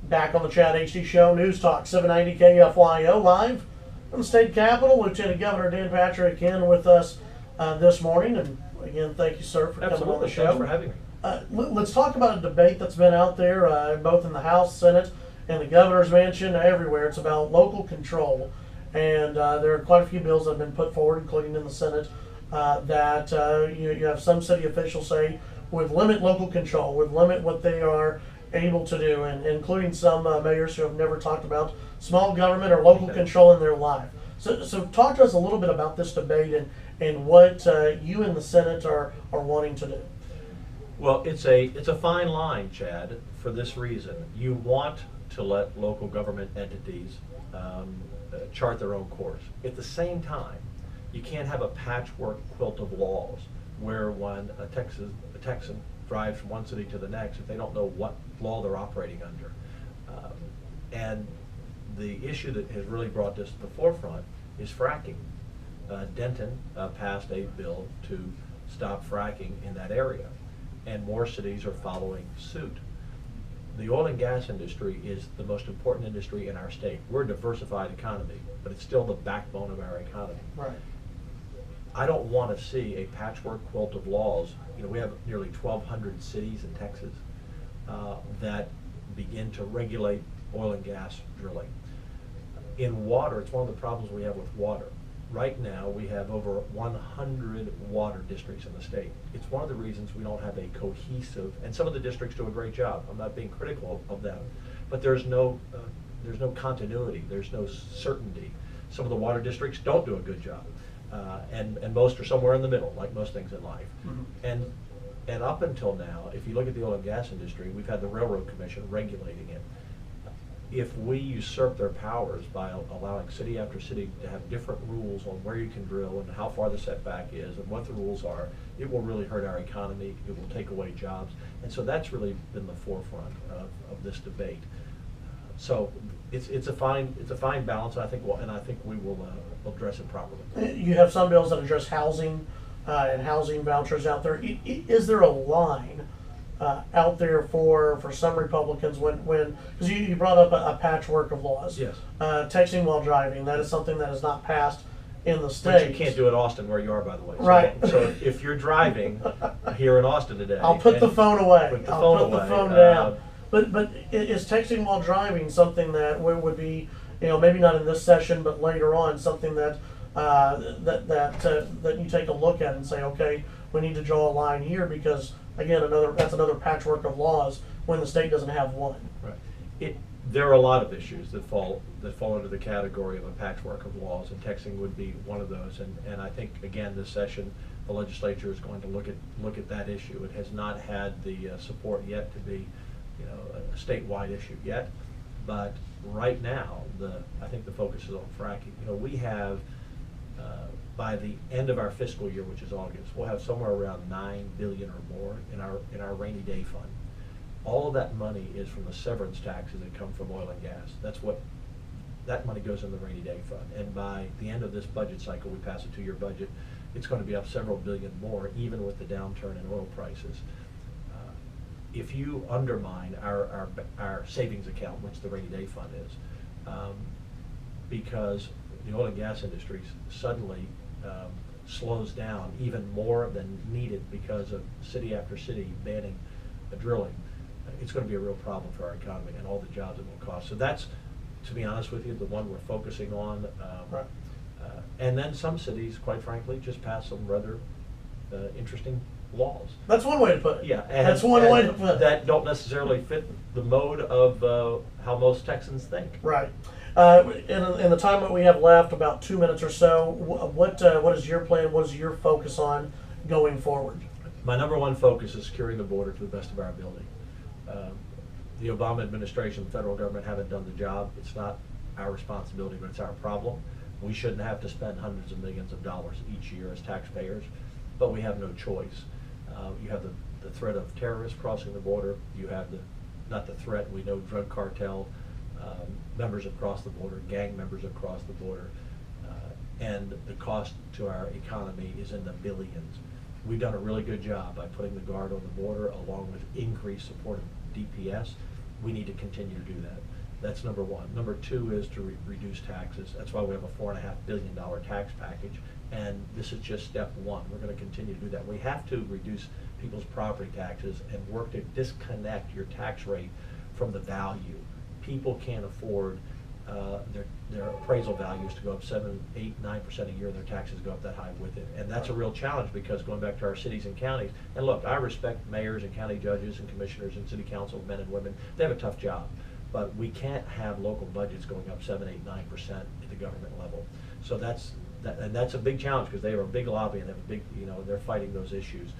Back on the Chad HD Show, News Talk 790 KFYO, live from the state capitol. Lieutenant Governor Dan Patrick in with us this morning. And again, thank you, sir, for coming on the show. Thanks for having me. Let's talk about a debate that's been out there, both in the House, Senate, and the governor's mansion, everywhere. It's about local control. And there are quite a few bills that have been put forward, including in the Senate, that you have some city officials say would limit local control, would limit what they are able to do, and including some mayors who have never talked about small government or local control in their life. So talk to us a little bit about this debate and what you and the Senate are wanting to do. Well, it's a fine line, Chad, for this reason. You want to let local government entities chart their own course. At the same time, you can't have a patchwork quilt of laws where when a Texan drives from one city to the next, if they don't know what law they're operating under. And the issue that has really brought this to the forefront is fracking. Denton passed a bill to stop fracking in that area, and more cities are following suit. The oil and gas industry is the most important industry in our state. We're a diversified economy, but it's still the backbone of our economy. Right. I don't want to see a patchwork quilt of laws. You know, we have nearly 1,200 cities in Texas that begin to regulate oil and gas drilling. In water, it's one of the problems we have with water. Right now, we have over 100 water districts in the state. It's one of the reasons we don't have a cohesive, and some of the districts do a great job. I'm not being critical of them, but there's no continuity. There's no certainty. Some of the water districts don't do a good job. And most are somewhere in the middle, like most things in life. Mm-hmm. And up until now, if you look at the oil and gas industry, we've had the Railroad Commission regulating it. If we usurp their powers by allowing city after city to have different rules on where you can drill and how far the setback is and what the rules are, it will really hurt our economy. It will take away jobs. And so that's really been the forefront of this debate. So it's a fine balance. I think we will address it properly. You have some bills that address housing and housing vouchers out there. Is there a line out there for some Republicans when because you brought up a patchwork of laws? Yes. Texting while driving, that is something that is not passed in the state. But you can't do it in Austin, where you are, by the way. Right. So if you're driving here in Austin today, I'll put the phone away. I'll put the phone down. But is texting while driving something that would be, maybe not in this session, but later on, something that that you take a look at and say, okay, we need to draw a line here because again, that's another patchwork of laws when the state doesn't have one. Right. There are a lot of issues that fall under the category of a patchwork of laws, and texting would be one of those. And I think again, this session, the legislature is going to look at that issue. It has not had the support yet to be, a statewide issue yet. But right now, I think the focus is on fracking. We have by the end of our fiscal year, which is August, we'll have somewhere around $9 billion or more in our rainy day fund. All of that money is from the severance taxes that come from oil and gas. That money goes in the rainy day fund. And by the end of this budget cycle, we pass a 2-year budget, it's going to be up several billion more, even with the downturn in oil prices. If you undermine our savings account, which the rainy day fund is, because the oil and gas industry suddenly slows down even more than needed because of city after city banning drilling, it's going to be a real problem for our economy and all the jobs it will cost. So that's, to be honest with you, the one we're focusing on. Right. And then some cities, quite frankly, just pass some rather interesting laws. That's one way to put it. Yeah, that's one way to put it. That don't necessarily fit the mode of how most Texans think. Right. In the time that we have left, about 2 minutes or so, what is your plan? What is your focus on going forward? My number one focus is securing the border to the best of our ability. The Obama administration, the federal government haven't done the job. It's not our responsibility, but it's our problem. We shouldn't have to spend hundreds of millions of dollars each year as taxpayers, but we have no choice. You have the threat of terrorists crossing the border. You have not the threat, we know drug cartel members across the border, gang members across the border, and the cost to our economy is in the billions. We've done a really good job by putting the Guard on the border along with increased support of DPS. we need to continue to do that. That's number one. Number two is to reduce taxes. That's why we have a $4.5 billion tax package, and this is just step one. We're going to continue to do that. We have to reduce people's property taxes and work to disconnect your tax rate from the value. People can't afford their appraisal values to go up 7, 8, 9% a year, and their taxes go up that high with it. And that's a real challenge, because going back to our cities and counties, and look, I respect mayors and county judges and commissioners and city council men and women. They have a tough job, but we can't have local budgets going up 7, 8, 9% at the government level. So that's a big challenge, because they have a big lobby and they have a big, they're fighting those issues.